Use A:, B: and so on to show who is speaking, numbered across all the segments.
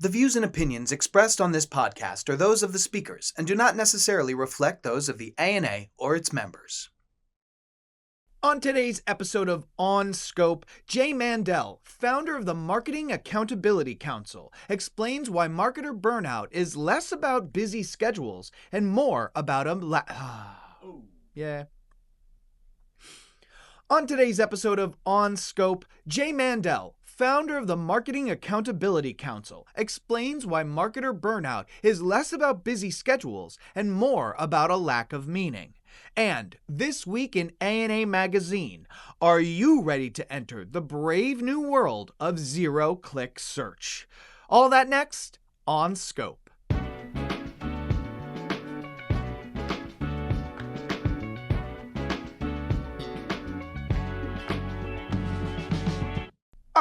A: The views and opinions expressed on this podcast are those of the speakers and do not necessarily reflect those of the ANA or its members. On today's episode of On Scope, Jay Mandel, founder of the Marketing Accountability Council, explains why marketer burnout is less about busy schedules and more about On today's episode of On Scope, Jay Mandel, founder of the Marketing Accountability Council, explains why marketer burnout is less about busy schedules and more about a lack of meaning. And this week in ANA Magazine, are you ready to enter the brave new world of zero-click search? All that next on Scope.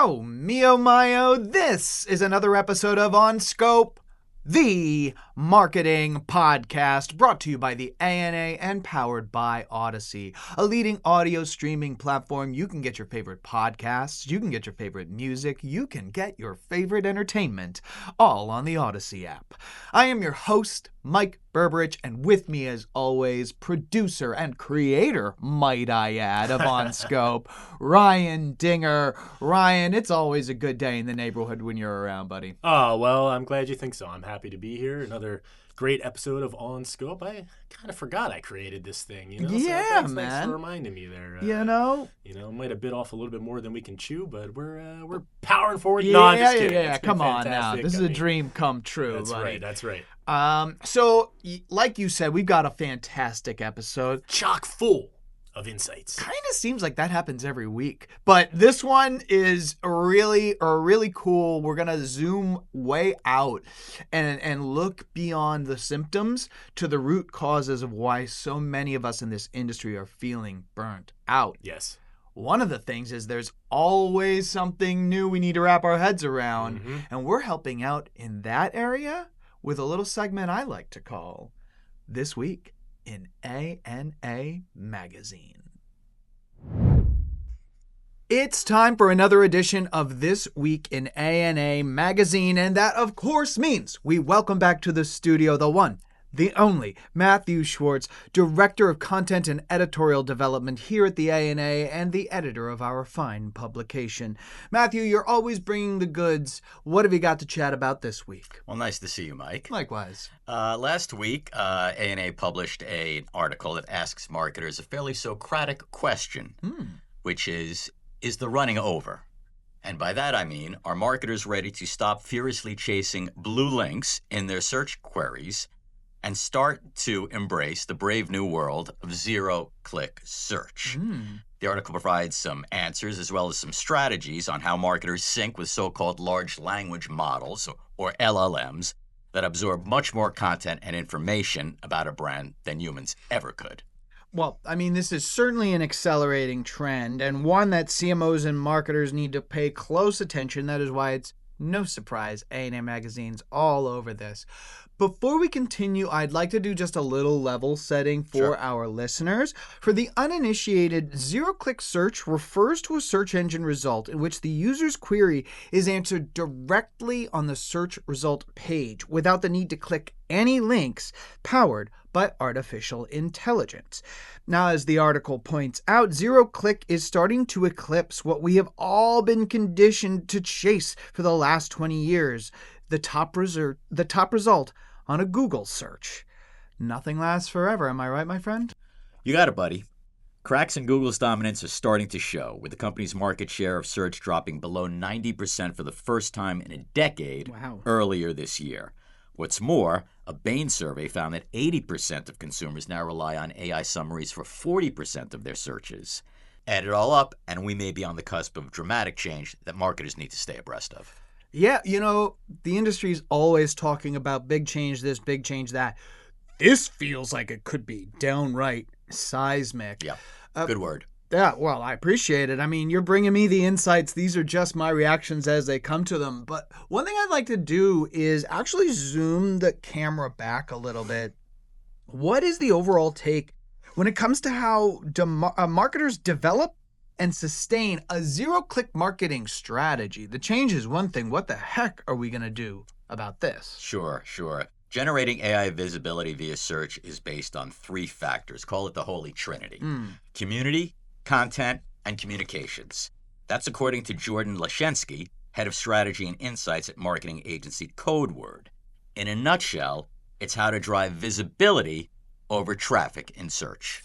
A: Oh, mio mio, this is another episode of On Scope, the marketing podcast, brought to you by the ANA and powered by Odyssey, a leading audio streaming platform. You can get your favorite podcasts, you can get your favorite music, you can get your favorite entertainment, all on the Odyssey app. I am your host, Mike Berberich, and with me as always, producer and creator, might I add, of On Scope, Ryan Dinger. Ryan, it's always a good day in the neighborhood when you're around, buddy.
B: Oh, well, I'm glad you think so. I'm happy to be here. Another great episode of On Scope. I kind of forgot I created this thing, you know?
A: Yeah,
B: so
A: man.
B: Thanks for reminding me there. Might have bit off a little bit more than we can chew, but we're powering forward.
A: Yeah,
B: no, I'm just kidding.
A: Yeah. Come on now. This is a dream come true,
B: That's
A: buddy.
B: That's right.
A: So, like you said, we've got a fantastic episode.
B: Chock full of insights.
A: Kind of seems like that happens every week. But this one is really cool. We're going to zoom way out and look beyond the symptoms to the root causes of why so many of us in this industry are feeling burnt out.
B: Yes.
A: One of the things is there's always something new we need to wrap our heads around.
B: Mm-hmm.
A: And we're helping out in that area with a little segment I like to call This Week in ANA Magazine. It's time for another edition of This Week in ANA Magazine, and that, of course, means we welcome back to the studio the one, the only, Matthew Schwartz, Director of Content and Editorial Development here at the ANA and the editor of our fine publication. Matthew, you're always bringing the goods. What have you got to chat about this week?
C: Well, nice to see you, Mike.
A: Likewise.
C: Last week, ANA published an article that asks marketers a fairly Socratic question, which is the running over? And by that I mean, are marketers ready to stop furiously chasing blue links in their search queries and start to embrace the brave new world of zero-click search? The article provides some answers as well as some strategies on how marketers sync with so-called large language models, or LLMs, that absorb much more content and information about a brand than humans ever could.
A: Well, I mean, this is certainly an accelerating trend and one that CMOs and marketers need to pay close attention. That is why it's no surprise ANA Magazine's all over this. Before we continue, I'd like to do just a little level setting for our listeners. For the uninitiated, zero-click search refers to a search engine result in which the user's query is answered directly on the search result page without the need to click any links, powered by artificial intelligence. Now, as the article points out, zero-click is starting to eclipse what we have all been conditioned to chase for the last 20 years, the top result on a Google search. Nothing lasts forever, am I right, my friend?
C: You got it, buddy. Cracks in Google's dominance are starting to show, with the company's market share of search dropping below 90% for the first time in a decade earlier this year. What's more, a Bain survey found that 80% of consumers now rely on AI summaries for 40% of their searches. Add it all up, and we may be on the cusp of dramatic change that marketers need to stay abreast of.
A: Yeah, the industry's always talking about big change this, big change that. This feels like it could be downright seismic.
C: Yeah, good word.
A: Yeah, well, I appreciate it. I mean, you're bringing me the insights. These are just my reactions as they come to them. But one thing I'd like to do is actually zoom the camera back a little bit. What is the overall take when it comes to how marketers develop and sustain a zero-click marketing strategy. The change is one thing. What the heck are we going to do about this?
C: Sure. Generating AI visibility via search is based on 3 factors. Call it the Holy Trinity. Community, content, and communications. That's according to Jordan Lashensky, head of strategy and insights at marketing agency Codeword. In a nutshell, it's how to drive visibility over traffic in search.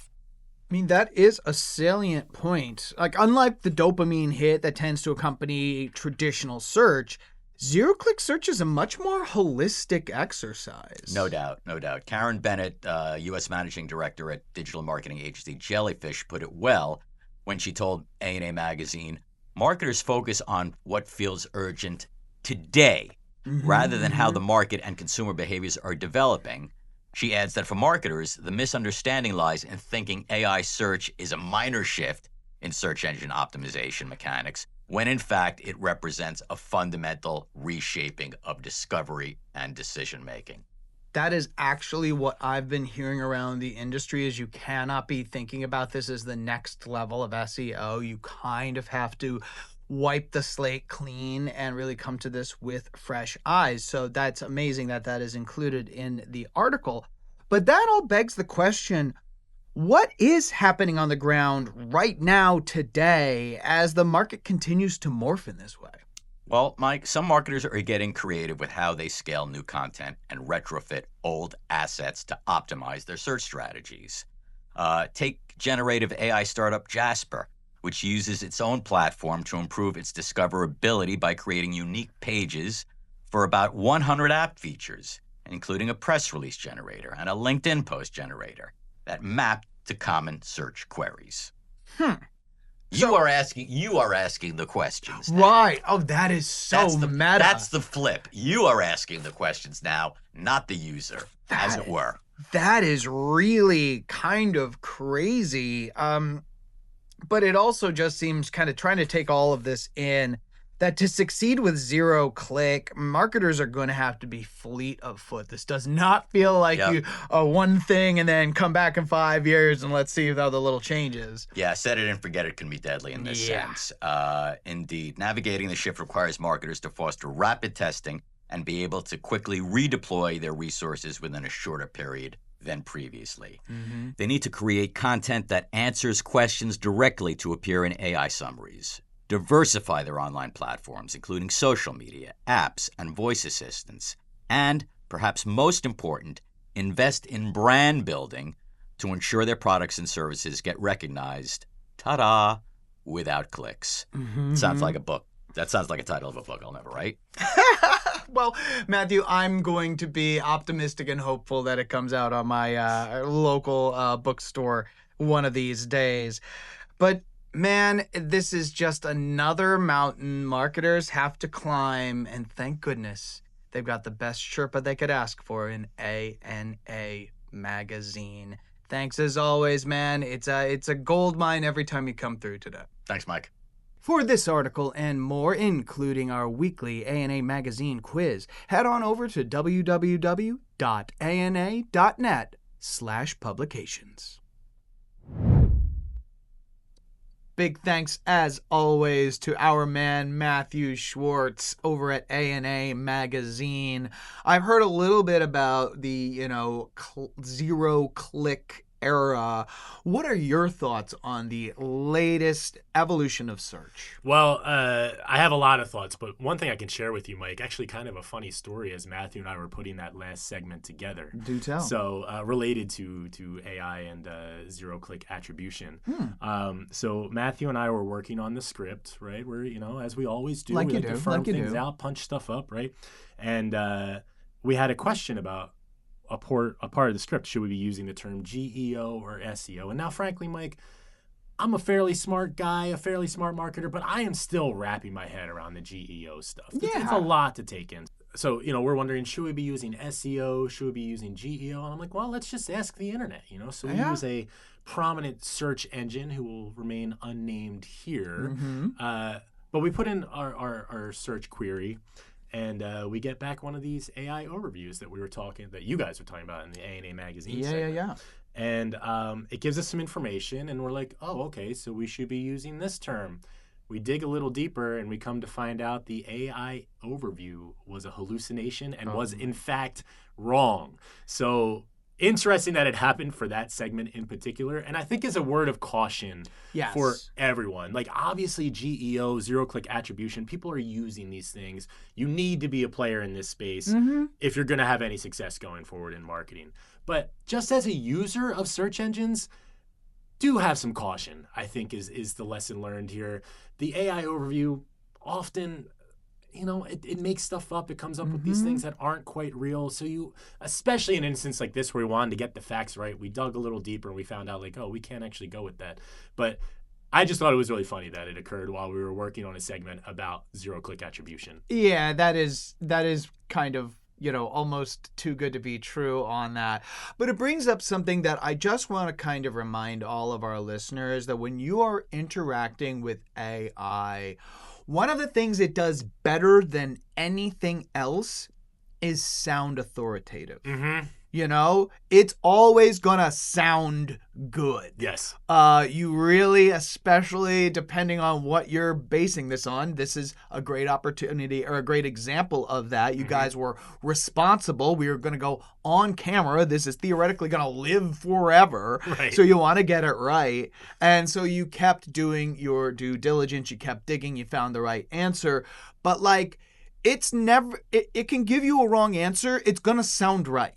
A: I mean, that is a salient point. Like, unlike the dopamine hit that tends to accompany traditional search, zero-click search is a much more holistic exercise.
C: No doubt. Karen Bennett, U.S. Managing Director at digital marketing agency Jellyfish, put it well when she told A&A Magazine, marketers focus on what feels urgent today rather than how the market and consumer behaviors are developing. She adds that for marketers, the misunderstanding lies in thinking AI search is a minor shift in search engine optimization mechanics, when in fact it represents a fundamental reshaping of discovery and decision-making.
A: That is actually what I've been hearing around the industry, is you cannot be thinking about this as the next level of SEO. You kind of have to wipe the slate clean and really come to this with fresh eyes. So that's amazing that that is included in the article. But that all begs the question, what is happening on the ground right now today as the market continues to morph in this way?
C: Well, Mike, some marketers are getting creative with how they scale new content and retrofit old assets to optimize their search strategies. Take generative AI startup Jasper, which uses its own platform to improve its discoverability by creating unique pages for about 100 app features, including a press release generator and a LinkedIn post generator that map to common search queries. You are asking the questions now.
A: Right. Oh, that is so meta.
C: That's the flip. You are asking the questions now, not the user, as it were.
A: That is really kind of crazy. But it also just seems kind of trying to take all of this in, that to succeed with zero click, marketers are going to have to be fleet of foot. This does not feel like one thing and then come back in 5 years and let's see how the little changes.
C: Yeah, set it and forget it can be deadly in this sense. Indeed. Navigating the shift requires marketers to foster rapid testing and be able to quickly redeploy their resources within a shorter period than previously. They need to create content that answers questions directly to appear in AI summaries. Diversify their online platforms, including social media, apps, and voice assistants. And, perhaps most important, invest in brand building to ensure their products and services get recognized, ta-da, without clicks. Sounds like a book. That sounds like a title of a book I'll never write.
A: Well, Matthew, I'm going to be optimistic and hopeful that it comes out on my local bookstore one of these days. But man, this is just another mountain marketers have to climb, and thank goodness they've got the best Sherpa they could ask for in A&A Magazine. Thanks as always, man. It's a gold mine every time you come through today.
C: Thanks, Mike.
A: For this article and more, including our weekly A&A Magazine quiz, head on over to www.ana.net/publications. Big thanks, as always, to our man Matthew Schwartz over at A&A Magazine. I've heard a little bit about the, zero-click era. What are your thoughts on the latest evolution of search?
B: Well, I have a lot of thoughts, but one thing I can share with you, Mike, actually kind of a funny story as Matthew and I were putting that last segment together.
A: Do tell.
B: So related to AI and zero-click attribution. So Matthew and I were working on the script, right? We're, as we always do, we like to firm things out, punch stuff up, right? And we had a question about a part of the script. Should we be using the term GEO or SEO? And now, frankly, Mike, I'm a fairly smart guy, a fairly smart marketer, but I am still wrapping my head around the GEO stuff. It's a lot to take in. So, we're wondering, should we be using SEO? Should we be using GEO? And I'm like, well, let's just ask the internet, So we use a prominent search engine who will remain unnamed here. But we put in our search query, and we get back one of these AI overviews that you guys were talking about in the A&A magazine segment.
A: Yeah.
B: And it gives us some information, and we're like, oh, okay, so we should be using this term. We dig a little deeper, and we come to find out the AI overview was a hallucination and was, in fact, wrong. So interesting that it happened for that segment in particular, and I think is a word of caution for everyone. Like, obviously, GEO, zero-click attribution, people are using these things. You need to be a player in this space if you're going to have any success going forward in marketing. But just as a user of search engines, do have some caution, I think, is the lesson learned here. The AI overview often, it makes stuff up. It comes up with these things that aren't quite real. So you, especially in an instance like this where we wanted to get the facts right, we dug a little deeper and we found out like, oh, we can't actually go with that. But I just thought it was really funny that it occurred while we were working on a segment about zero-click attribution.
A: Yeah, that is kind of, almost too good to be true on that. But it brings up something that I just want to kind of remind all of our listeners, that when you are interacting with AI, one of the things it does better than anything else is sound authoritative. It's always gonna sound good.
B: Yes.
A: You really, especially depending on what you're basing this on, this is a great opportunity or a great example of that. You guys were responsible. We were gonna go on camera. This is theoretically gonna live forever.
B: Right.
A: So you want to get it right. And so you kept doing your due diligence. You kept digging. You found the right answer. But it's never, it can give you a wrong answer. It's gonna sound right.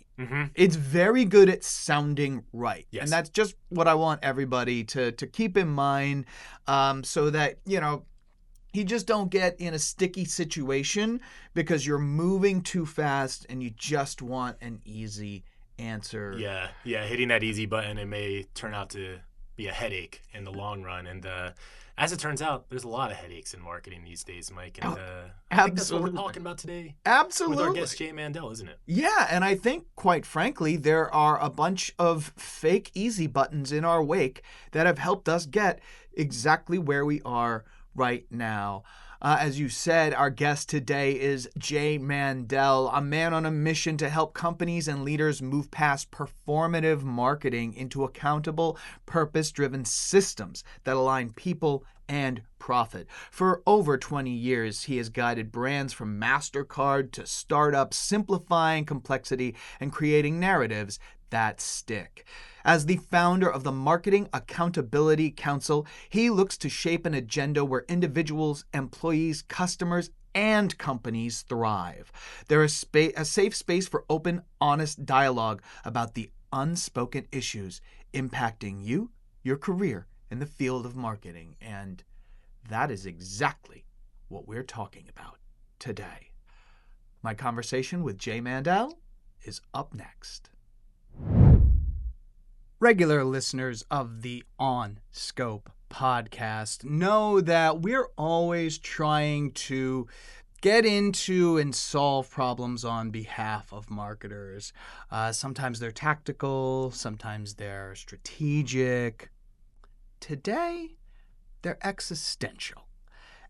A: It's very good at sounding right.
B: Yes.
A: And that's just what I want everybody to keep in mind, so that, you just don't get in a sticky situation because you're moving too fast and you just want an easy answer.
B: Yeah, hitting that easy button, it may turn out to be a headache in the long run. And as it turns out, there's a lot of headaches in marketing these days, Mike. And I think that's what we're talking about today.
A: Absolutely.
B: With our guest, Jay Mandel, isn't it?
A: Yeah, and I think, quite frankly, there are a bunch of fake easy buttons in our wake that have helped us get exactly where we are right now. As you said, our guest today is Jay Mandel, a man on a mission to help companies and leaders move past performative marketing into accountable, purpose-driven systems that align people and profit. For over 20 years, he has guided brands from MasterCard to startups, simplifying complexity and creating narratives that stick. As the founder of the Marketing Accountability Council, he looks to shape an agenda where individuals, employees, customers, and companies thrive. There is a safe space for open, honest dialogue about the unspoken issues impacting you, your career in the field of marketing. And that is exactly what we're talking about today. My conversation with Jay Mandel is up next. Regular listeners of the On Scope podcast know that we're always trying to get into and solve problems on behalf of marketers. Sometimes they're tactical, sometimes they're strategic. Today, they're existential.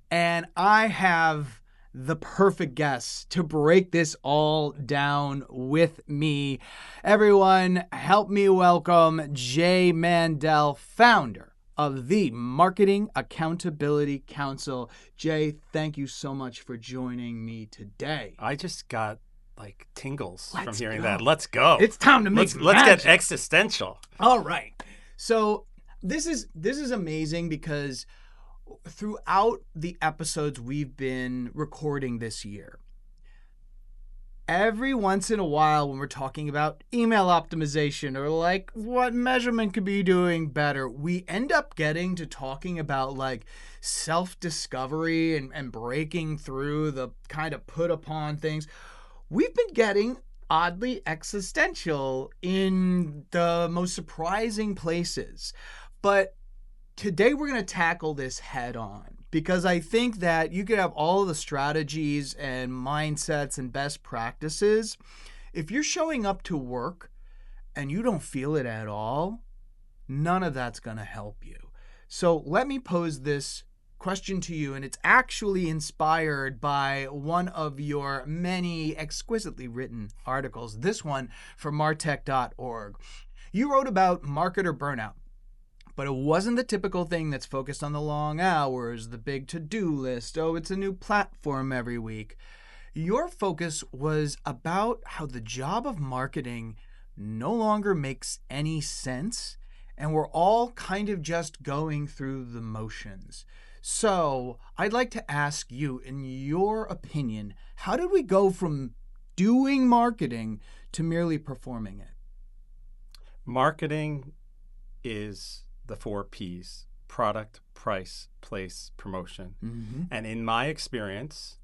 A: And I have the perfect guest to break this all down with me. Everyone, help me welcome Jay Mandel, founder of the Marketing Accountability Council. Jay, thank you so much for joining me today.
D: I just got tingles from hearing that. Let's go.
A: It's time to make
D: Let's get existential.
A: All right. So this is amazing because throughout the episodes we've been recording this year, every once in a while when we're talking about email optimization or what measurement could be doing better, we end up getting to talking about self-discovery and breaking through the kind of put upon things. We've been getting oddly existential in the most surprising places. But today we're going to tackle this head on because I think that you could have all of the strategies and mindsets and best practices. If you're showing up to work and you don't feel it at all, none of that's going to help you. So let me pose this question to you, and it's actually inspired by one of your many exquisitely written articles, this one from martech.org. You wrote about marketer burnout, but it wasn't the typical thing that's focused on the long hours, the big to-do list, oh, it's a new platform every week. Your focus was about how the job of marketing no longer makes any sense, and we're all kind of just going through the motions. So I'd like to ask you, in your opinion, how did we go from doing marketing to merely performing it?
D: Marketing is the 4 Ps: product, price, place, promotion. Mm-hmm. And in my experience,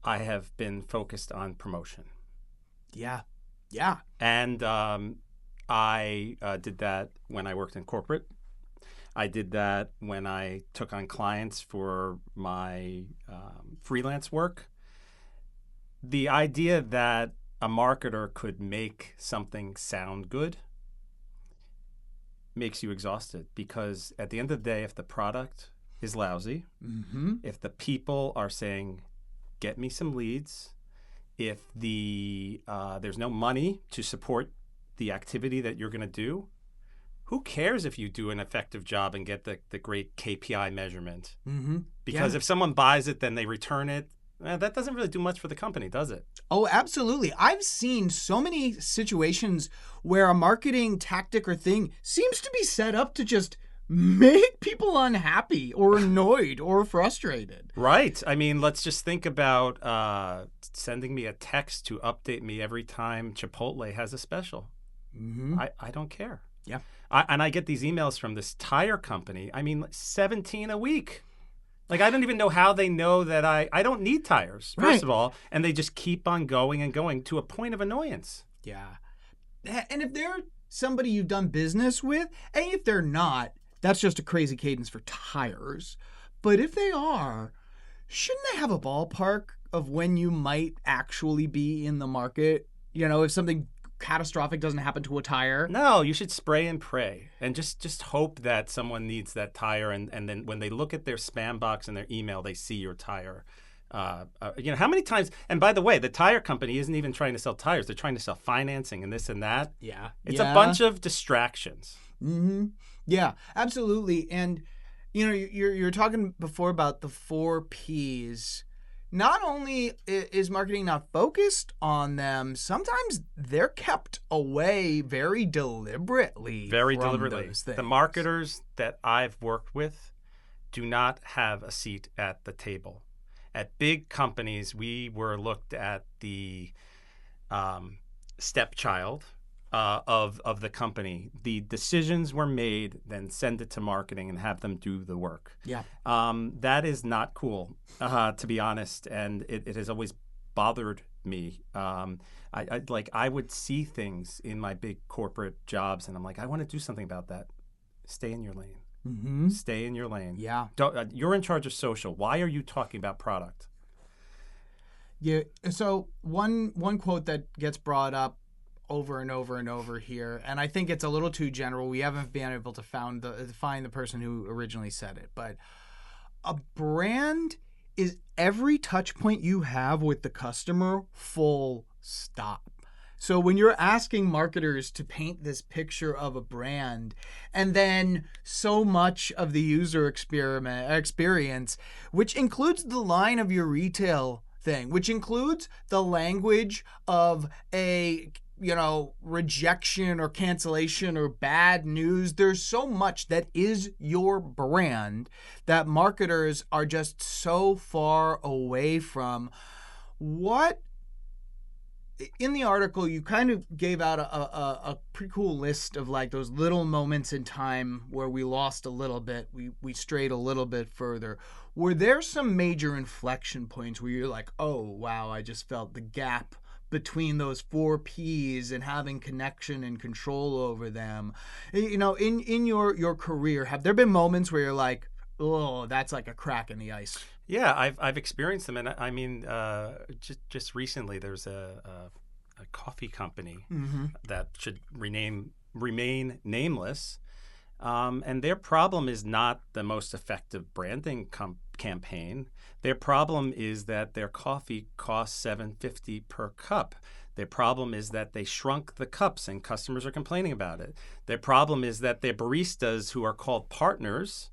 D: I have been focused on promotion.
A: Yeah.
D: And I did that when I worked in corporate. I did that when I took on clients for my freelance work. The idea that a marketer could make something sound good makes you exhausted, because at the end of the day, if the product is lousy, mm-hmm. if the people are saying, get me some leads, if there's no money to support the activity that you're going to do, who cares if you do an effective job and get the great KPI measurement? Mm-hmm. Because if someone buys it, then they return it. That doesn't really do much for the company, does it?
A: Oh, absolutely. I've seen so many situations where a marketing tactic or thing seems to be set up to just make people unhappy or annoyed or frustrated.
D: Right. I mean, let's just think about sending me a text to update me every time Chipotle has a special. Mm-hmm. I don't care.
A: Yeah.
D: And I get these emails from this tire company. I mean, 17 a week. Like, I don't even know how they know that I don't need tires, first of all. And they just keep on going and going to a point of annoyance.
A: Yeah. And if they're somebody you've done business with, and if they're not, that's just a crazy cadence for tires. But if they are, shouldn't they have a ballpark of when you might actually be in the market? You know, if something catastrophic doesn't happen to a tire?
D: No, you should spray and pray and just hope that someone needs that tire. And then when they look at their spam box and their email, they see your tire. You know, how many times, and by the way, the tire company isn't even trying to sell tires. They're trying to sell financing and this and that.
A: Yeah.
D: It's a bunch of distractions.
A: Mm-hmm. Yeah, absolutely. And, you know, you're talking before about the 4 Ps. Not only is marketing not focused on them, sometimes they're kept away very deliberately. Those things.
D: The marketers that I've worked with do not have a seat at the table. At big companies, we were looked at the stepchild of the company. The decisions were made, then send it to marketing and have them do the work.
A: Yeah.
D: That is not cool, to be honest, and it has always bothered me. I would see things in my big corporate jobs, and I'm like, I want to do something about that. Stay in your lane. Mm-hmm. Stay in your lane.
A: Yeah.
D: You're in charge of social. Why are you talking about product?
A: Yeah. So one quote that gets brought up over and over and over here, and I think it's a little too general. We haven't been able to find the person who originally said it, but a brand is every touch point you have with the customer, full stop. So when you're asking marketers to paint this picture of a brand, and then so much of the user experience, which includes the line of your retail thing, which includes the language of a rejection or cancellation or bad news. There's so much that is your brand that marketers are just so far away from. What in the article, you kind of gave out a pretty cool list of like those little moments in time where we lost a little bit, we strayed a little bit further. Were there some major inflection points where you're like, oh, wow, I just felt the gap between those 4 Ps and having connection and control over them? You know, in your career, have there been moments where you're like, oh, that's like a crack in the ice?
D: Yeah, I've experienced them, and I mean, just recently there's a coffee company that should remain nameless. And their problem is not the most effective branding campaign. Their problem is that their coffee costs $7.50 per cup. Their problem is that they shrunk the cups and customers are complaining about it. Their problem is that their baristas, who are called partners,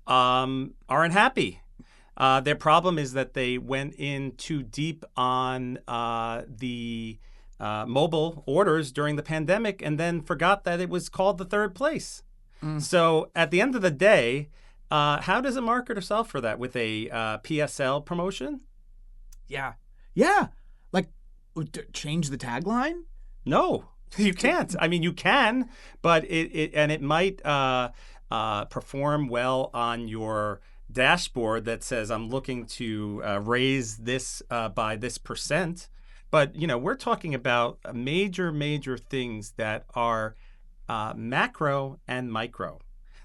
D: aren't happy. Their problem is that they went in too deep on the mobile orders during the pandemic and then forgot that it was called the third place. So at the end of the day, how does a marketer solve for that? With a PSL promotion?
A: Yeah. Like, change the tagline?
D: No, you can't. I mean, you can, but it might perform well on your dashboard that says, I'm looking to raise this by this percent. But, we're talking about major things that are macro and micro.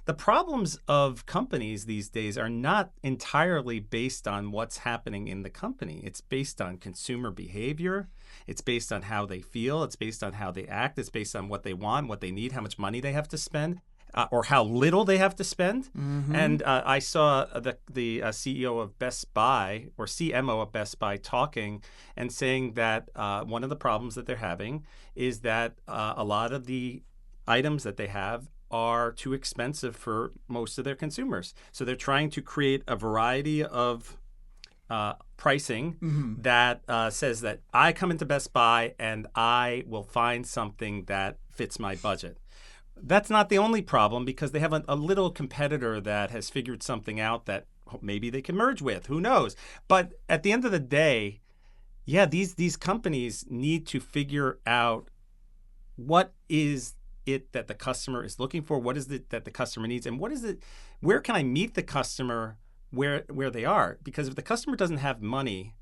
D: The problems of companies these days are not entirely based on what's happening in the company. It's based on consumer behavior. It's based on how they feel. It's based on how they act. It's based on what they want, what they need, how much money they have to spend, or how little they have to spend. Mm-hmm. And I saw the CEO of Best Buy, or CMO of Best Buy, talking and saying that one of the problems that they're having is that a lot of the items that they have are too expensive for most of their consumers. So they're trying to create a variety of pricing that says that I come into Best Buy and I will find something that fits my budget. That's not the only problem, because they have a little competitor that has figured something out that maybe they can merge with. Who knows? But at the end of the day, yeah, these companies need to figure out what is it that the customer is looking for, what is it that the customer needs, and where can I meet the customer where they are? Because if the customer doesn't have money,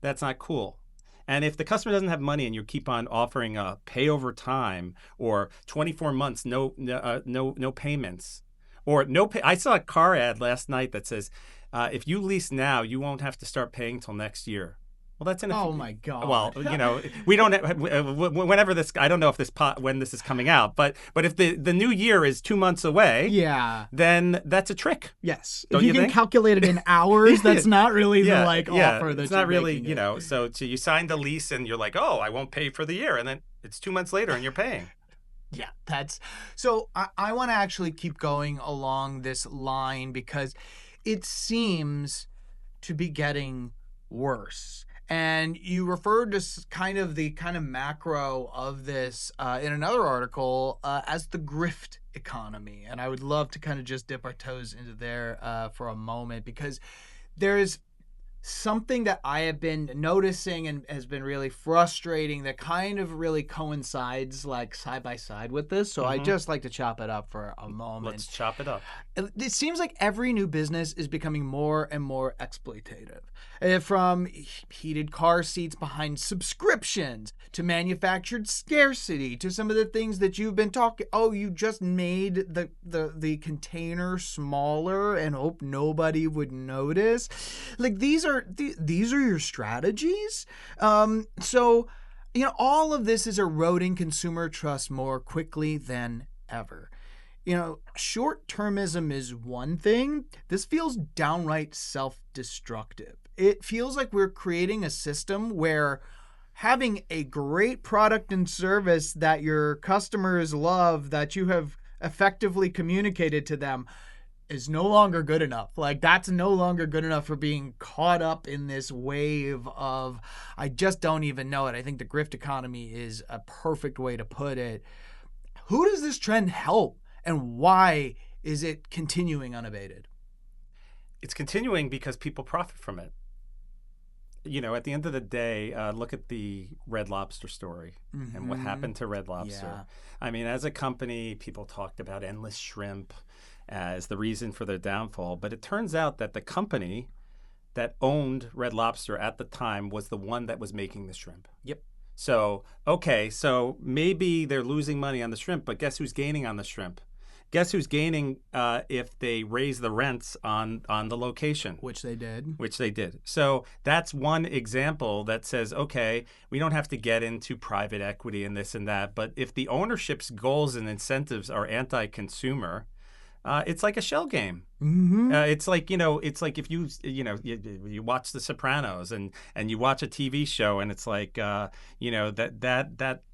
D: that's not cool. And if the customer doesn't have money and you keep on offering a pay over time, or 24 months no payments, or no pay. I saw a car ad last night that says, if you lease now, you won't have to start paying till next year. Well, that's
A: oh my God.
D: Well, we don't have, whenever this, I don't know if when this is coming out, but if the new year is 2 months away, then that's a trick.
A: Yes.
D: Don't
A: if you can
D: think?
A: Calculate it in hours, that's not really the offer that
D: it's
A: you're
D: not really,
A: making
D: so you signed the lease and you're like, oh, I won't pay for the year. And then it's 2 months later and you're paying.
A: Yeah, that's so I want to actually keep going along this line, because it seems to be getting worse. And you referred to the kind of macro of this in another article as the grift economy. And I would love to kind of just dip our toes into there for a moment, because there's something that I have been noticing and has been really frustrating that kind of really coincides like side by side with this. So I just like to chop it up for a moment.
D: Let's chop it up.
A: It seems like every new business is becoming more and more exploitative. From heated car seats behind subscriptions to manufactured scarcity to some of the things that you've been talking. Oh, you just made the container smaller and hope nobody would notice. Like these are your strategies. So all of this is eroding consumer trust more quickly than ever. Short-termism is one thing. This feels downright self-destructive. It feels like we're creating a system where having a great product and service that your customers love, that you have effectively communicated to them, is no longer good enough. Like, that's no longer good enough for being caught up in this wave of, I just don't even know it. I think the grift economy is a perfect way to put it. Who does this trend help, and why is it continuing unabated?
D: It's continuing because people profit from it. At the end of the day, look at the Red Lobster story and what happened to Red Lobster.
A: Yeah.
D: I mean, as a company, people talked about endless shrimp as the reason for their downfall. But it turns out that the company that owned Red Lobster at the time was the one that was making the shrimp.
A: Yep.
D: So, okay, so maybe they're losing money on the shrimp, but guess who's gaining on the shrimp? Guess who's gaining if they raise the rents on the location?
A: Which they did.
D: Which they did. So that's one example that says, okay, we don't have to get into private equity and this and that, but if the ownership's goals and incentives are anti-consumer, it's like a shell game. It's like, it's like if you watch The Sopranos and you watch a TV show and it's like, that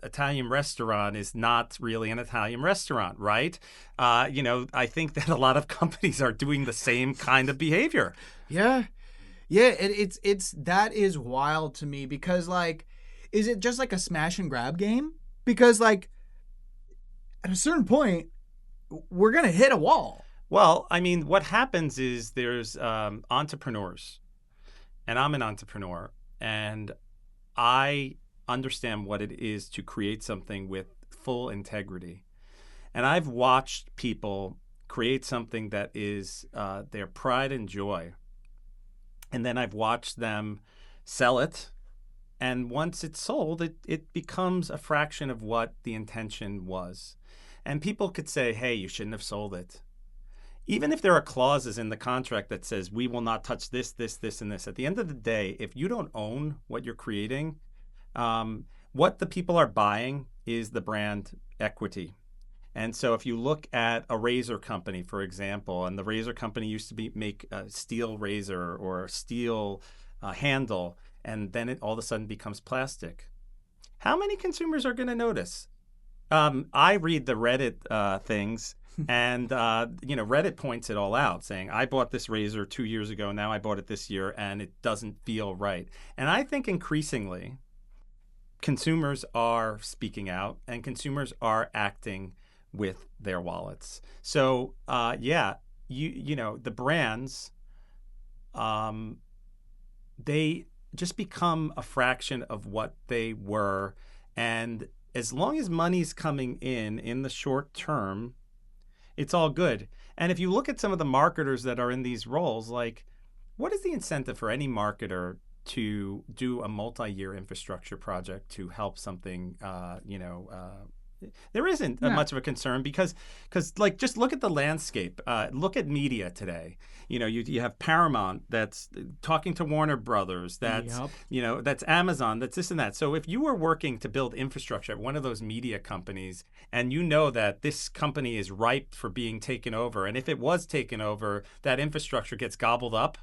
D: Italian restaurant is not really an Italian restaurant, right? I think that a lot of companies are doing the same kind of behavior.
A: Yeah. Yeah. It's that is wild to me because like, is it just like a smash and grab game? Because like at a certain point, we're going to hit a wall.
D: Well, I mean, what happens is there's entrepreneurs, and I'm an entrepreneur, and I understand what it is to create something with full integrity. And I've watched people create something that is their pride and joy. And then I've watched them sell it. And once it's sold, it becomes a fraction of what the intention was. And people could say, hey, you shouldn't have sold it. Even if there are clauses in the contract that says we will not touch this, this, this, and this. At the end of the day, if you don't own what you're creating, what the people are buying is the brand equity. And so if you look at a razor company, for example, and the razor company used to make a steel razor or a steel handle, and then it all of a sudden becomes plastic. How many consumers are going to notice? I read the Reddit things, and Reddit points it all out, saying, I bought this razor 2 years ago, now I bought it this year, and it doesn't feel right. And I think increasingly, consumers are speaking out, and consumers are acting with their wallets. So, the brands, they just become a fraction of what they were, and as long as money's coming in the short term, it's all good. And if you look at some of the marketers that are in these roles, like, what is the incentive for any marketer to do a multi-year infrastructure project to help something, there isn't much of a concern because like, just look at the landscape. Look at media today. You have Paramount that's talking to Warner Brothers. That's that's Amazon. That's this and that. So if you were working to build infrastructure at one of those media companies, and you know that this company is ripe for being taken over, and if it was taken over, that infrastructure gets gobbled up.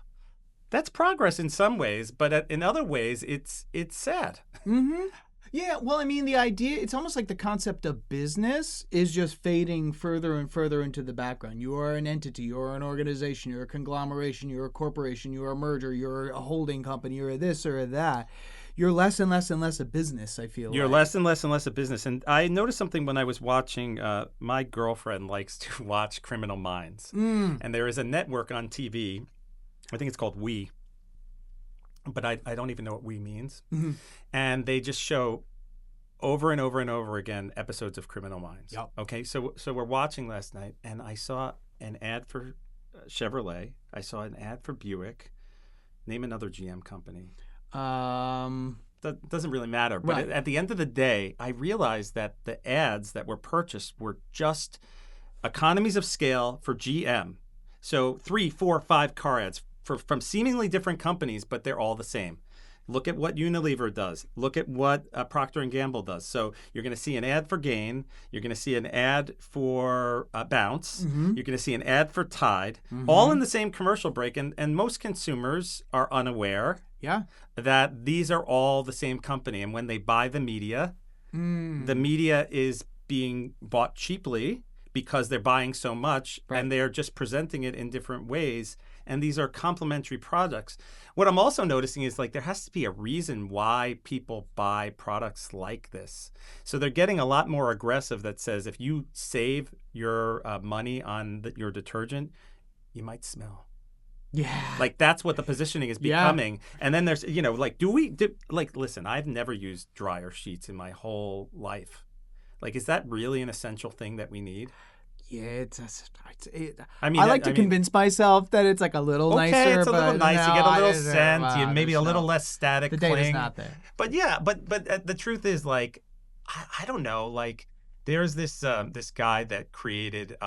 D: That's progress in some ways, but in other ways, it's sad.
A: Mm-hmm. Yeah, well, I mean, the idea, it's almost like the concept of business is just fading further and further into the background. You are an entity, you're an organization, you're a conglomeration, you're a corporation, you're a merger, you're a holding company, you're a this or a that. You're less and less and less a business, I feel
D: You're less and less and less a business. And I noticed something when I was watching, my girlfriend likes to watch Criminal Minds. And there is a network on TV, I think it's called We. But I don't even know what we means. Mm-hmm. And they just show over and over and over again episodes of Criminal Minds.
A: Yep.
D: Okay, so we're watching last night, and I saw an ad for Chevrolet. I saw an ad for Buick. Name another GM company. That doesn't really matter. But
A: right.
D: At the end of the day, I realized that the ads that were purchased were just economies of scale for GM. So 3, 4, 5 car ads from seemingly different companies, but they're all the same. Look at what Unilever does. Look at what Procter & Gamble does. So you're going to see an ad for Gain. You're going to see an ad for Bounce. Mm-hmm. You're going to see an ad for Tide, all in the same commercial break. And most consumers are unaware that these are all the same company. And when they buy the media is being bought cheaply because they're buying so much, and they're just presenting it in different ways. And these are complementary products. What I'm also noticing is like there has to be a reason why people buy products like this. So they're getting a lot more aggressive that says if you save your money on your detergent, you might smell.
A: Yeah.
D: Like that's what the positioning is becoming. Yeah. And then there's, listen, I've never used dryer sheets in my whole life. Like, is that really an essential thing that we need?
A: Yeah, I like to convince myself that it's like a little nicer.
D: It's a little nice. You get a little scent. Maybe a little less static.
A: The data's not there.
D: But the truth is, like, I don't know. Like, There's this guy that created.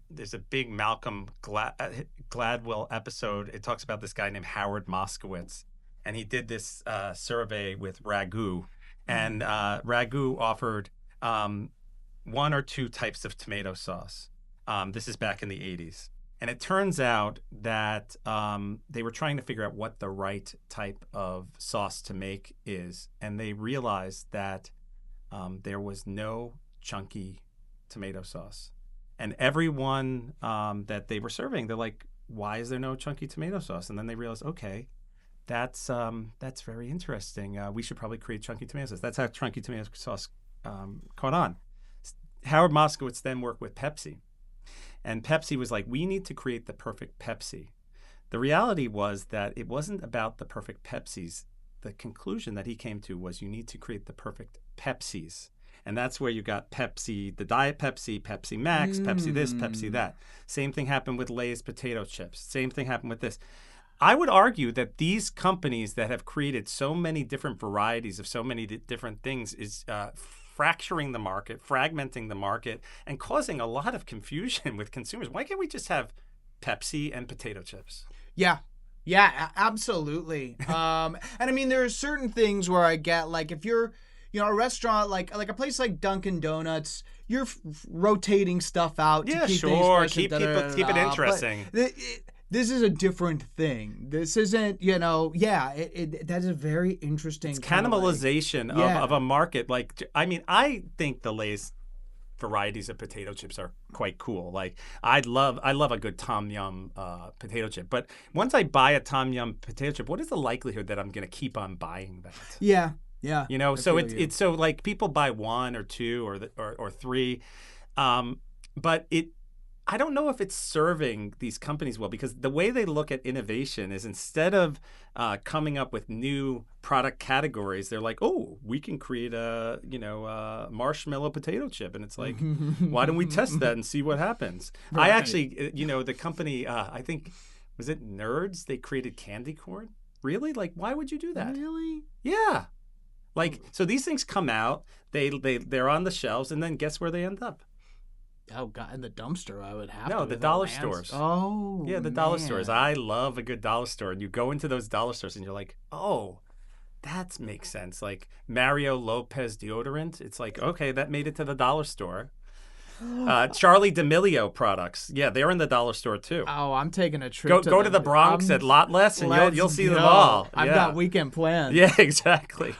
D: There's a big Malcolm Gladwell episode. It talks about this guy named Howard Moskowitz, and he did this survey with Ragu, and Ragu offered 1 or 2 types of tomato sauce. This is back in the 80s. And it turns out that they were trying to figure out what the right type of sauce to make is. And they realized that there was no chunky tomato sauce. And everyone that they were serving, they're like, why is there no chunky tomato sauce? And then they realized, okay, that's very interesting. We should probably create chunky tomato sauce. That's how chunky tomato sauce caught on. Howard Moskowitz then worked with Pepsi. And Pepsi was like, we need to create the perfect Pepsi. The reality was that it wasn't about the perfect Pepsis. The conclusion that he came to was you need to create the perfect Pepsis. And that's where you got Pepsi, the Diet Pepsi, Pepsi Max, Pepsi this, Pepsi that. Same thing happened with Lay's potato chips. Same thing happened with this. I would argue that these companies that have created so many different varieties of so many different things is fracturing the market, fragmenting the market, and causing a lot of confusion with consumers. Why can't we just have Pepsi and potato chips?
A: Yeah, absolutely. And I mean, there are certain things where I get, like, if you're, a restaurant, like a place like Dunkin' Donuts, you're rotating stuff out to keep things fresh.
D: Keep it interesting.
A: This is a different thing. This isn't, that is a very interesting.
D: It's cannibalization of a market. Like, I mean, I think the Lay's varieties of potato chips are quite cool. Like, I love a good Tom Yum potato chip. But once I buy a Tom Yum potato chip, what is the likelihood that I'm going to keep on buying that?
A: Yeah.
D: So it's so like people buy 1 or 2 or 3, but I don't know if it's serving these companies well, because the way they look at innovation is, instead of coming up with new product categories, they're like, oh, we can create a marshmallow potato chip. And it's like, why don't we test that and see what happens? Right. I actually, the company, I think, was it Nerds? They created candy corn. Really? Like, why would you do that?
A: Really?
D: Yeah. Like, so these things come out, they're on the shelves, and then guess where they end up?
A: Oh, God, in the dumpster, I would have to.
D: No, the dollar stores.
A: Oh,
D: yeah, the dollar stores. I love a good dollar store. And you go into those dollar stores and you're like, oh, that makes sense. Like Mario Lopez deodorant. It's like, okay, that made it to the dollar store. Charlie D'Amelio products. Yeah, they're in the dollar store too.
A: Oh, I'm taking a trip.
D: Go to the Bronx at Lot Less, and you'll see them all.
A: I've got weekend plans.
D: Yeah, exactly.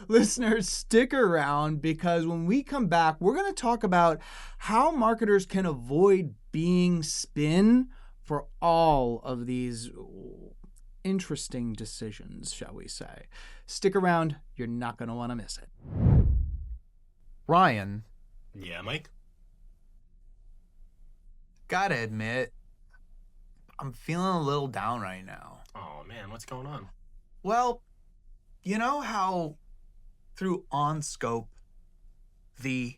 A: Listeners, stick around, because when we come back, we're going to talk about how marketers can avoid being spin for all of these interesting decisions, shall we say. Stick around. You're not going to want to miss it. Ryan.
B: Yeah, Mike?
A: Gotta admit, I'm feeling a little down right now.
B: Oh, man, what's going on?
A: Well, you know how through OnScope, the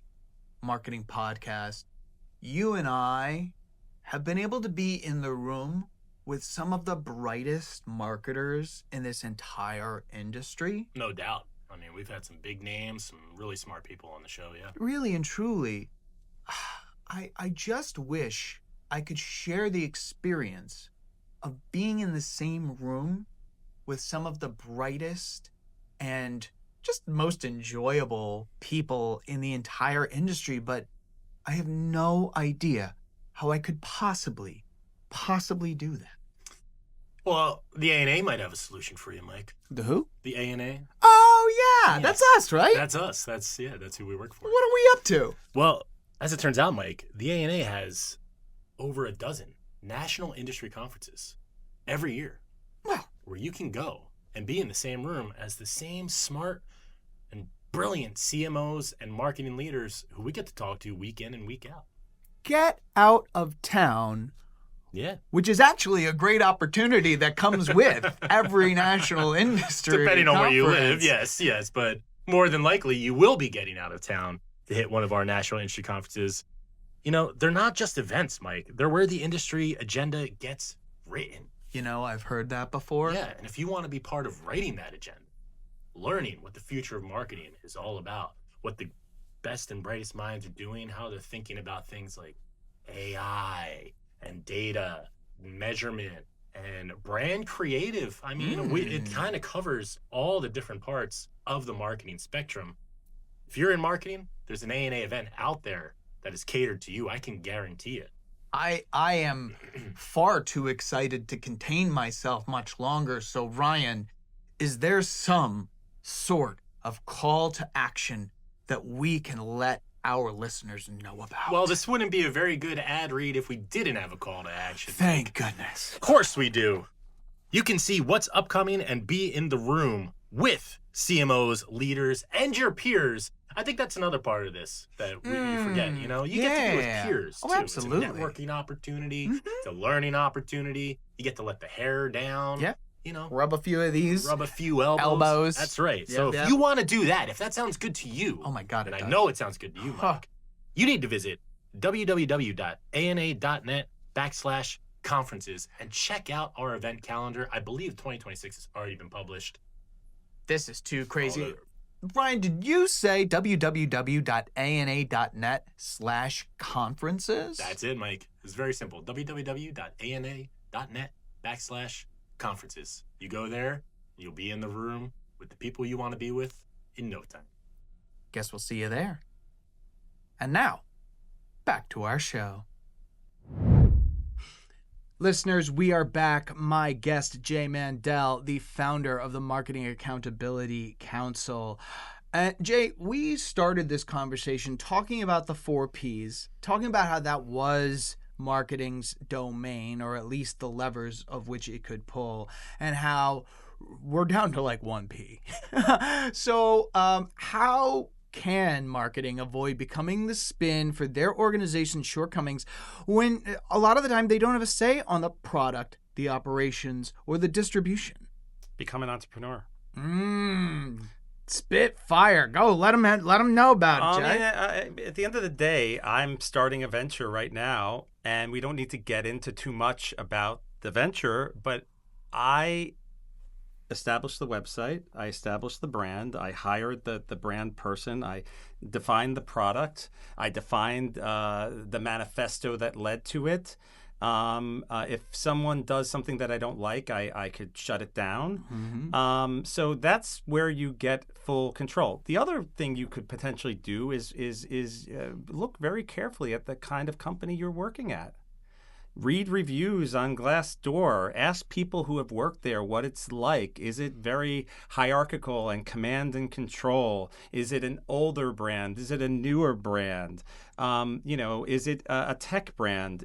A: marketing podcast, you and I have been able to be in the room with some of the brightest marketers in this entire industry?
B: No doubt. I mean, we've had some big names, some really smart people on the show, yeah.
A: Really and truly, I just wish I could share the experience of being in the same room with some of the brightest and just most enjoyable people in the entire industry, but I have no idea how I could possibly do that.
B: Well, the A&A might have a solution for you, Mike.
A: The who?
B: The A&A.
A: Oh, yeah. Yes. That's us, right?
B: That's us. That's who we work for.
A: What are we up to?
B: Well, as it turns out, Mike, the A&A has over a dozen national industry conferences every year.
A: Wow.
B: Where you can go and be in the same room as the same smart and brilliant CMOs and marketing leaders who we get to talk to week in and week out.
A: Get out of town.
B: Yeah.
A: Which is actually a great opportunity that comes with every national industry
B: Depending on where you live,
A: conference.
B: yes. But more than likely, you will be getting out of town to hit one of our national industry conferences. You know, they're not just events, Mike. They're where the industry agenda gets written.
A: You know, I've heard that before.
B: Yeah, and if you want to be part of writing that agenda, learning what the future of marketing is all about, what the best and brightest minds are doing, how they're thinking about things like AI and data, measurement, and brand creative. I mean, it kind of covers all the different parts of the marketing spectrum. If you're in marketing, there's an A&A event out there that is catered to you. I can guarantee it.
A: I am far too excited to contain myself much longer. So, Ryan, is there some sort of call to action that we can let our listeners know about?
B: Well, this wouldn't be a very good ad read if we didn't have a call to action.
A: Thank goodness.
B: Of course we do. You can see what's upcoming and be in the room with CMOs, leaders, and your peers. I think that's another part of this that we forget. You know, you get to be with peers too.
A: Absolutely.
B: It's a networking opportunity. It's a learning opportunity. You get to let the hair down.
A: Yeah.
B: You know,
A: rub a few of these.
B: Rub a few elbows. That's right.
A: Yep,
B: So if you want to do that, if that sounds good to you,
A: oh my God,
B: and I know it sounds good to you, Mike, you need to visit www.ana.net/conferences and check out our event calendar. I believe 2026 has already been published.
A: This is too crazy. Ryan, did you say www.ana.net/conferences?
B: That's it, Mike. It's very simple. www.ana.net/conferences. You go there, you'll be in the room with the people you want to be with in no time.
A: Guess we'll see you there. And now, back to our show. Listeners, we are back. My guest, Jay Mandel, the founder of the Marketing Accountability Council. Jay, we started this conversation talking about the 4 Ps, talking about how that was marketing's domain, or at least the levers of which it could pull, and how we're down to like 1 P. So how can marketing avoid becoming the spin for their organization's shortcomings when a lot of the time they don't have a say on the product, the operations, or the distribution?
D: Become an entrepreneur.
A: Spit fire. Go. Let them know about it, Jay.
D: At the end of the day, I'm starting a venture right now, and we don't need to get into too much about the venture, but I established the website, I established the brand, I hired the brand person, I defined the product, I defined the manifesto that led to it. If someone does something that I don't like, I could shut it down. So that's where you get full control. The other thing you could potentially do is look very carefully at the kind of company you're working at. Read reviews on Glassdoor. Ask people who have worked there what it's like. Is it very hierarchical and command and control? Is it an older brand? Is it a newer brand? Is it a tech brand?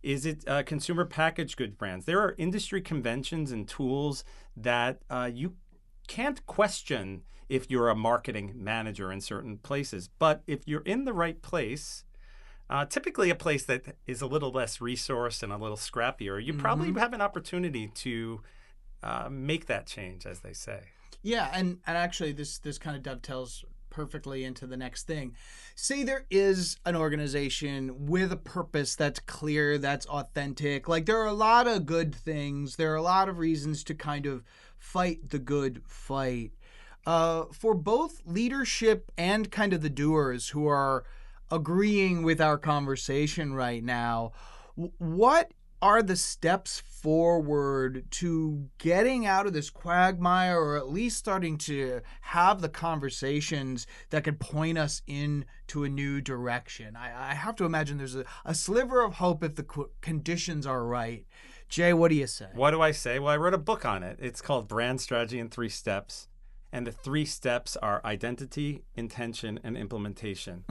D: Is it consumer packaged goods brands? There are industry conventions and tools that you can't question if you're a marketing manager in certain places. But if you're in the right place, typically a place that is a little less resourced and a little scrappier, you probably have an opportunity to make that change, as they say.
A: Yeah, and actually this kind of dovetails perfectly into the next thing. Say there is an organization with a purpose that's clear, that's authentic. Like, there are a lot of good things. There are a lot of reasons to kind of fight the good fight. For both leadership and kind of the doers who are agreeing with our conversation right now, what are the steps forward to getting out of this quagmire, or at least starting to have the conversations that could point us into a new direction? I have to imagine there's a sliver of hope if the conditions are right. Jay, what do you say?
D: What do I say? Well, I wrote a book on it. It's called Brand Strategy in 3 Steps. And the 3 steps are identity, intention, and implementation.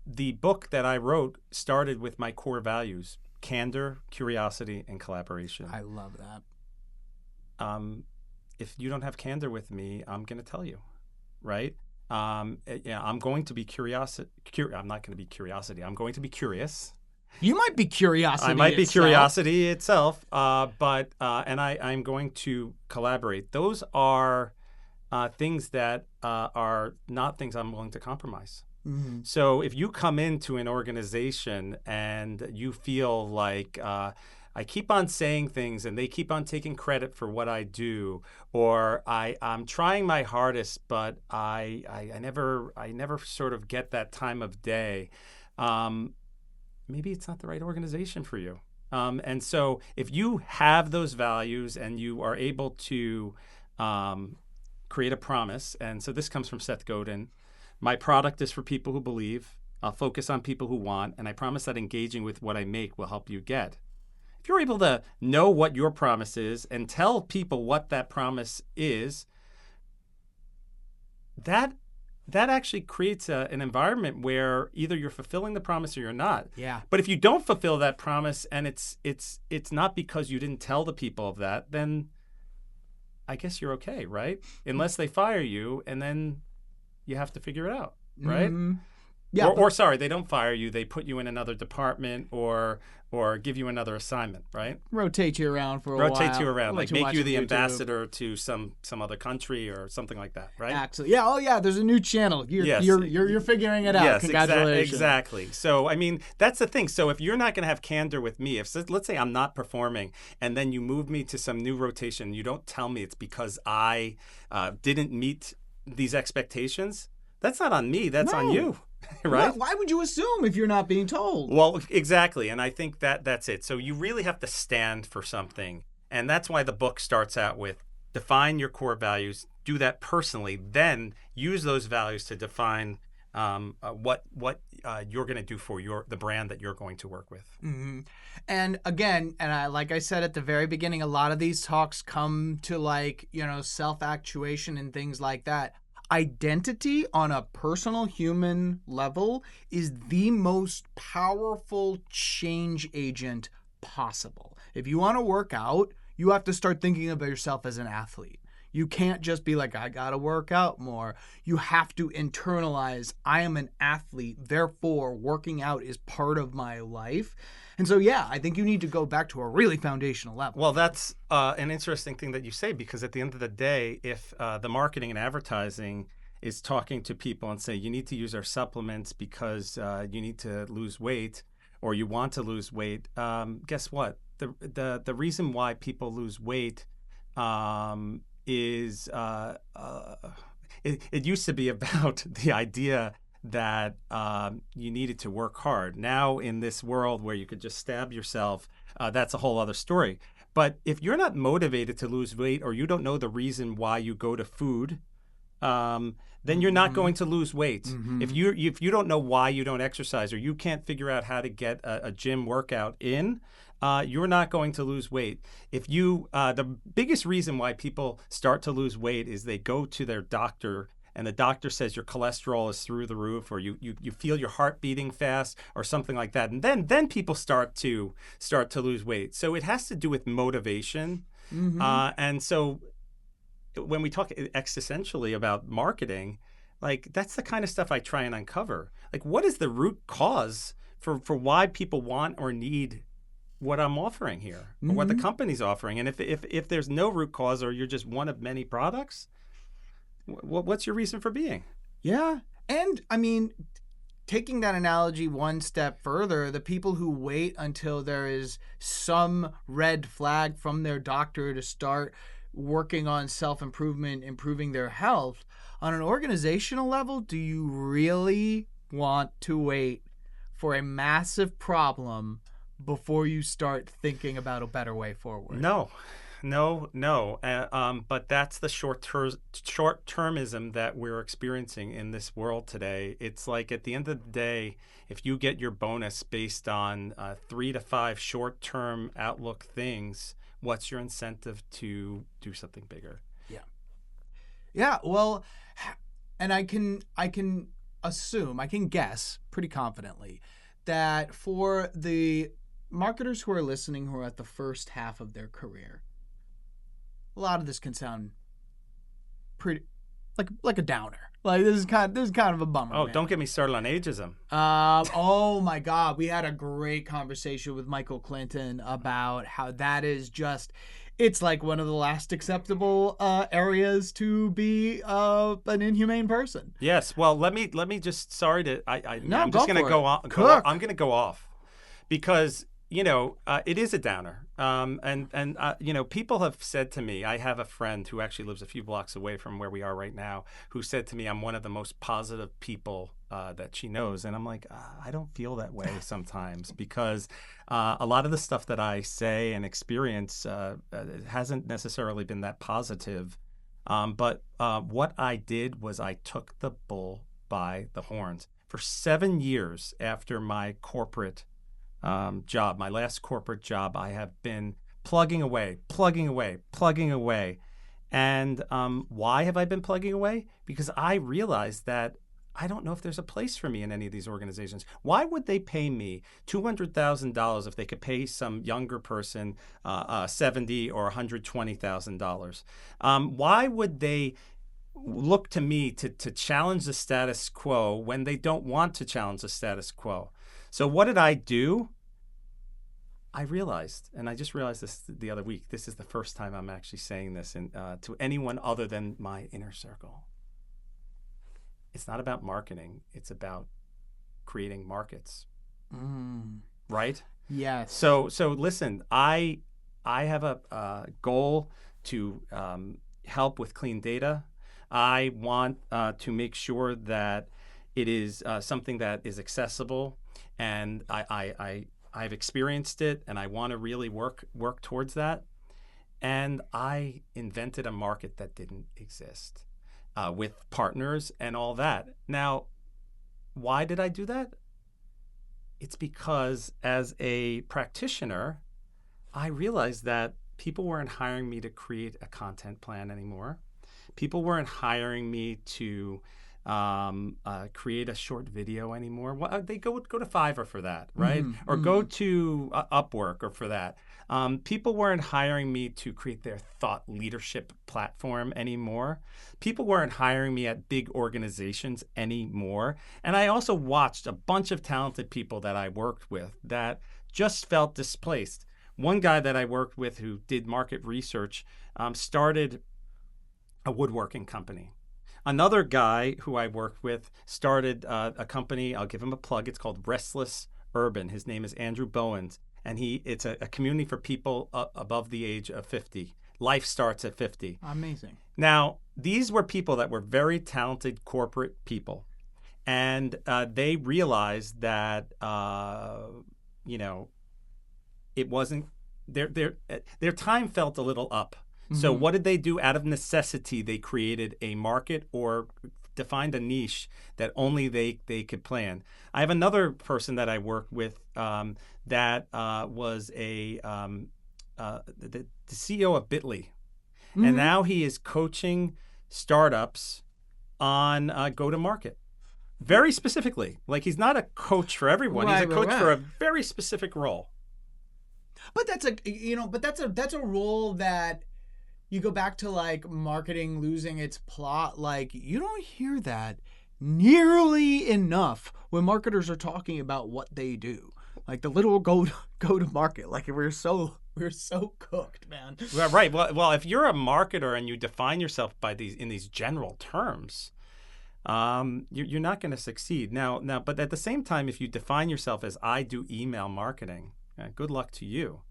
D: The book that I wrote started with my core values: candor, curiosity, and collaboration.
A: I love that.
D: If you don't have candor with me, I'm going to tell you, right? I'm going to be curiosity. I'm not going to be curiosity. I'm going to be curious.
A: You might be curiosity.
D: I might be curiosity itself, but I'm going to collaborate. Those are things that are not things I'm willing to compromise. So if you come into an organization and you feel like I keep on saying things and they keep on taking credit for what I do, or I'm trying my hardest, but I never sort of get that time of day. Maybe it's not the right organization for you. And so if you have those values and you are able to create a promise, and so this comes from Seth Godin, my product is for people who believe, I'll focus on people who want, and I promise that engaging with what I make will help you get. If you're able to know what your promise is and tell people what that promise is, that actually creates an environment where either you're fulfilling the promise or you're not.
A: Yeah.
D: But if you don't fulfill that promise and it's not because you didn't tell the people of that, then I guess you're okay, right? Unless they fire you, and then you have to figure it out, right?
A: Mm-hmm. Yeah.
D: Or sorry, they don't fire you. They put you in another department or give you another assignment, right?
A: Rotate you around for a while.
D: Rotate you around, like make you the
A: YouTube.
D: ambassador to some other country or something like that, right?
A: Absolutely. Yeah. Oh, yeah. There's a new channel. You're figuring it out.
D: Yes,
A: Congratulations.
D: Exactly. So, I mean, that's the thing. So, if you're not going to have candor with me, let's say I'm not performing, and then you move me to some new rotation, you don't tell me it's because I didn't meet these expectations. That's not on me. That's on you. Right?
A: Why would you assume if you're not being told?
D: Well, exactly. And I think that's it. So you really have to stand for something. And that's why the book starts out with define your core values, do that personally, then use those values to define what you're going to do for the brand that you're going to work with.
A: Mm-hmm. And again, like I said at the very beginning, a lot of these talks come to self-actuation and things like that. Identity on a personal human level is the most powerful change agent possible. If you want to work out, you have to start thinking of yourself as an athlete. You can't just be like, I got to work out more. You have to internalize, I am an athlete, therefore working out is part of my life. And so, yeah, I think you need to go back to a really foundational level.
D: Well, that's an interesting thing that you say, because at the end of the day, if the marketing and advertising is talking to people and say, you need to use our supplements because you need to lose weight or you want to lose weight, guess what? The reason why people lose weight is it used to be about the idea that you needed to work hard. Now in this world where you could just stab yourself, that's a whole other story. But if you're not motivated to lose weight, or you don't know the reason why you go to food, then you're not going to lose weight. Mm-hmm. If you don't know why you don't exercise, or you can't figure out how to get a gym workout in, you're not going to lose weight. If you the biggest reason why people start to lose weight is they go to their doctor and the doctor says your cholesterol is through the roof, or you feel your heart beating fast, or something like that, and then people start to lose weight. So it has to do with motivation, mm-hmm. And so when we talk existentially about marketing, like that's the kind of stuff I try and uncover. Like, what is the root cause for why people want or need what I'm offering here, mm-hmm. or what the company's offering? And if there's no root cause, or you're just one of many products, what's your reason for being?
A: Yeah. And I mean, taking that analogy one step further, the people who wait until there is some red flag from their doctor to start working on self-improvement, improving their health, on an organizational level, do you really want to wait for a massive problem before you start thinking about a better way forward?
D: No. But that's the short-termism that we're experiencing in this world today. It's like, at the end of the day, if you get your bonus based on 3 to 5 short-term outlook things, what's your incentive to do something bigger?
A: Yeah. Well, and I can assume, I can guess pretty confidently that for the marketers who are listening, who are at the first half of their career, a lot of this can sound pretty like a downer. Like, this is kind of a bummer.
D: Oh,
A: man.
D: Don't get me started on ageism.
A: Oh my God, we had a great conversation with Michael Clinton about how that is just, it's like one of the last acceptable areas to be an inhumane person.
D: Yes. Well, let me just, sorry to, I'm just going to go off. I'm going to go off because it is a downer. People have said to me, I have a friend who actually lives a few blocks away from where we are right now, who said to me, I'm one of the most positive people that she knows. And I'm like, I don't feel that way sometimes because a lot of the stuff that I say and experience hasn't necessarily been that positive. But what I did was I took the bull by the horns. For 7 years after my corporate job, my last corporate job, I have been plugging away. And why have I been plugging away? Because I realized that I don't know if there's a place for me in any of these organizations. Why would they pay me $200,000 if they could pay some younger person $70,000 or $120,000? Why would they look to me to challenge the status quo when they don't want to challenge the status quo? So what did I do? I realized, and I just realized this the other week, this is the first time I'm actually saying this to anyone other than my inner circle. It's not about marketing. It's about creating markets. Right?
A: Yes.
D: So listen, I have a goal to help with clean data. I want to make sure that it is something that is accessible, and I've experienced it, and I want to really work towards that. And I invented a market that didn't exist with partners and all that. Now, why did I do that? It's because as a practitioner, I realized that people weren't hiring me to create a content plan anymore. People weren't hiring me to create a short video anymore. Well, they go to Fiverr for that, right? Or go to Upwork or for that. People weren't hiring me to create their thought leadership platform anymore. People weren't hiring me at big organizations anymore. And I also watched a bunch of talented people that I worked with that just felt displaced. One guy that I worked with who did market research started a woodworking company. Another guy who I worked with started a company, I'll give him a plug, it's called Restless Urban. His name is Andrew Bowens, and it's a community for people above the age of 50. Life starts at 50.
A: Amazing. Now,
D: these were people that were very talented corporate people, and they realized that, it wasn't, their time felt a little up. So what did they do? Out of necessity, they created a market or defined a niche that only they could plan. I have another person that I worked with that was the CEO of Bitly. And now he is coaching startups on go-to-market. Very specifically. Like, he's not a coach for everyone. He's a coach for a very specific role.
A: But that's a role that you go back to, like, marketing losing its plot. Like, you don't hear that nearly enough when marketers are talking about what they do. Like the little go to market. Like, we're so cooked, man.
D: Well, right. Well, if you're a marketer and you define yourself by these general terms, you're not going to succeed. Now, but at the same time, if you define yourself as I do email marketing, good luck to you.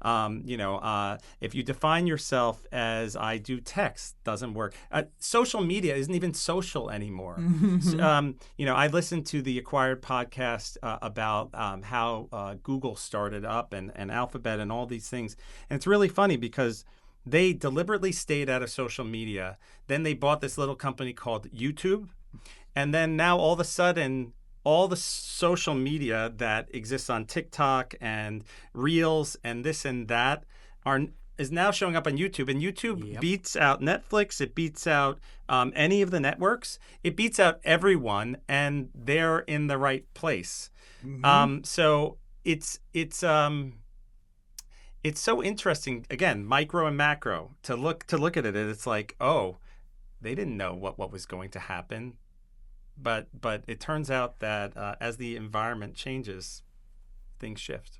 D: If you define yourself as I do text, doesn't work. Social media isn't even social anymore. I listened to the Acquired podcast about how Google started up and Alphabet and all these things. And it's really funny because they deliberately stayed out of social media. Then they bought this little company called YouTube. And then now all of a sudden, all the social media that exists on TikTok and Reels and this and that is now showing up on YouTube. And YouTube beats out Netflix. It beats out any of the networks. It beats out everyone, and they're in the right place. So it's so interesting. Again, micro and macro. To look at it, it's like, oh, they didn't know what was going to happen. But it turns out that as the environment changes, things shift.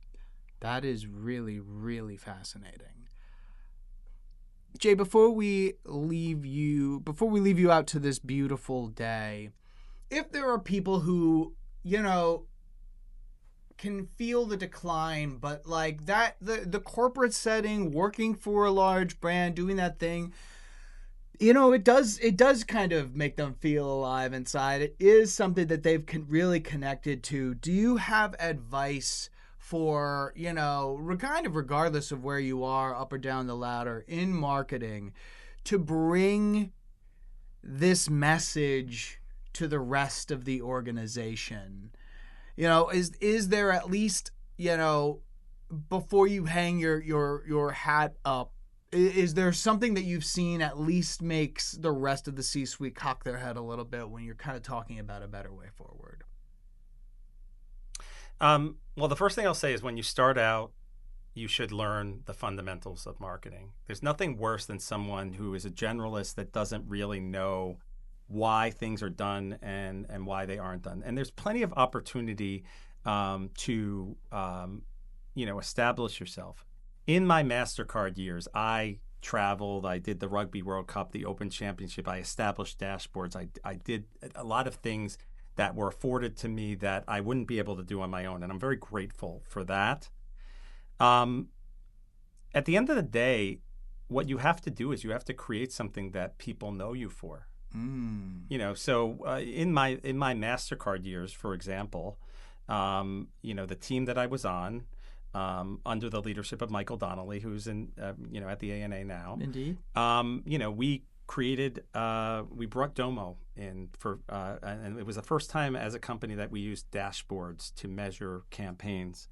A: That is really, really fascinating. Jay, before we leave you out to this beautiful day, if there are people who, can feel the decline, but like that, the corporate setting, working for a large brand, doing that thing, it does kind of make them feel alive inside. It is something that they've really connected to. Do you have advice for, kind of regardless of where you are, up or down the ladder in marketing, to bring this message to the rest of the organization? Is there at least, before you hang your hat up, is there something that you've seen at least makes the rest of the C-suite cock their head a little bit when you're kind of talking about a better way forward?
D: Well, the first thing I'll say is when you start out, you should learn the fundamentals of marketing. There's nothing worse than someone who is a generalist that doesn't really know why things are done and why they aren't done. And there's plenty of opportunity to establish yourself. In my MasterCard years, I traveled, I did the Rugby World Cup, the Open Championship, I established dashboards, I did a lot of things that were afforded to me that I wouldn't be able to do on my own. And I'm very grateful for that. At the end of the day, what you have to do is you have to create something that people know you for. So in my MasterCard years, for example, the team that I was on, under the leadership of Michael Donnelly, who's at the ANA now.
A: Indeed.
D: We created, we brought Domo in and it was the first time as a company that we used dashboards to measure campaigns.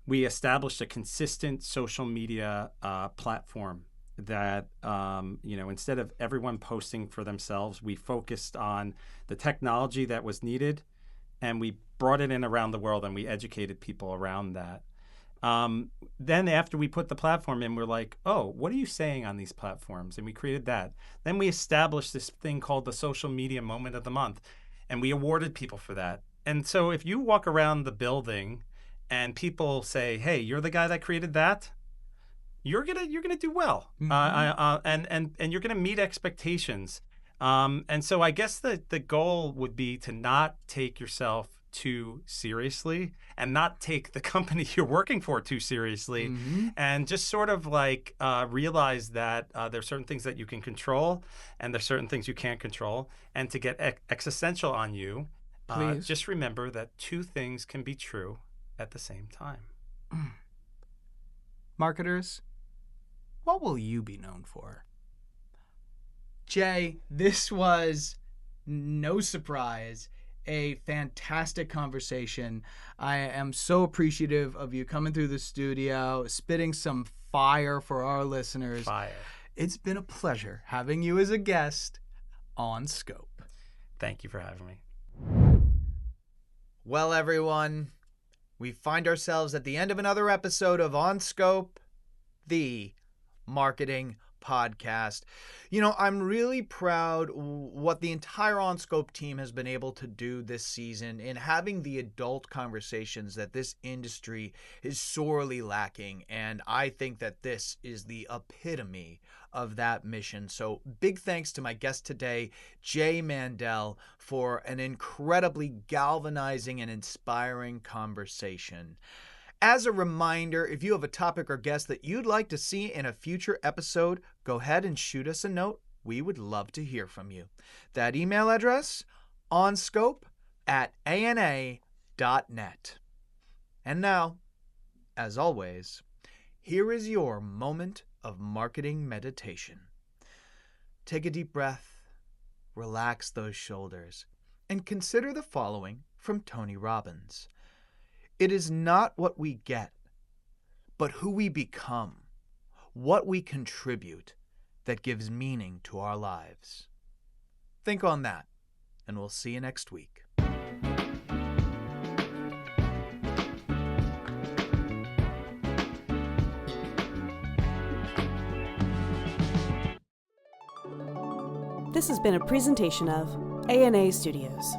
D: We established a consistent social media platform that, instead of everyone posting for themselves, we focused on the technology that was needed, and we brought it in around the world, and we educated people around that. Then after we put the platform in, we're like, oh, what are you saying on these platforms? And we created that. Then we established this thing called the social media moment of the month, and we awarded people for that. And so if you walk around the building and people say, hey, you're the guy that created that, you're gonna do well. And you're gonna meet expectations. And so I guess the goal would be to not take yourself too seriously and not take the company you're working for too seriously, and just sort of like realize that there's certain things that you can control and there's certain things you can't control. And to get existential on you, just remember that two things can be true at the same time.
A: Marketers, what will you be known for? Jay, this was, no surprise, a fantastic conversation. I am so appreciative of you coming through the studio, spitting some fire for our listeners.
D: Fire.
A: It's been a pleasure having you as a guest on Scope.
D: Thank you for having me.
A: Well, everyone, we find ourselves at the end of another episode of On Scope, the marketing podcast. I'm really proud what the entire OnScope team has been able to do this season in having the adult conversations that this industry is sorely lacking. And I think that this is the epitome of that mission. So big thanks to my guest today, Jay Mandel, for an incredibly galvanizing and inspiring conversation. As a reminder, if you have a topic or guest that you'd like to see in a future episode, go ahead and shoot us a note. We would love to hear from you. That email address, onscope@ana.net. And now, as always, here is your moment of marketing meditation. Take a deep breath, relax those shoulders, and consider the following from Tony Robbins. It is not what we get, but who we become, what we contribute, that gives meaning to our lives. Think on that, and we'll see you next week.
E: This has been a presentation of ANA Studios.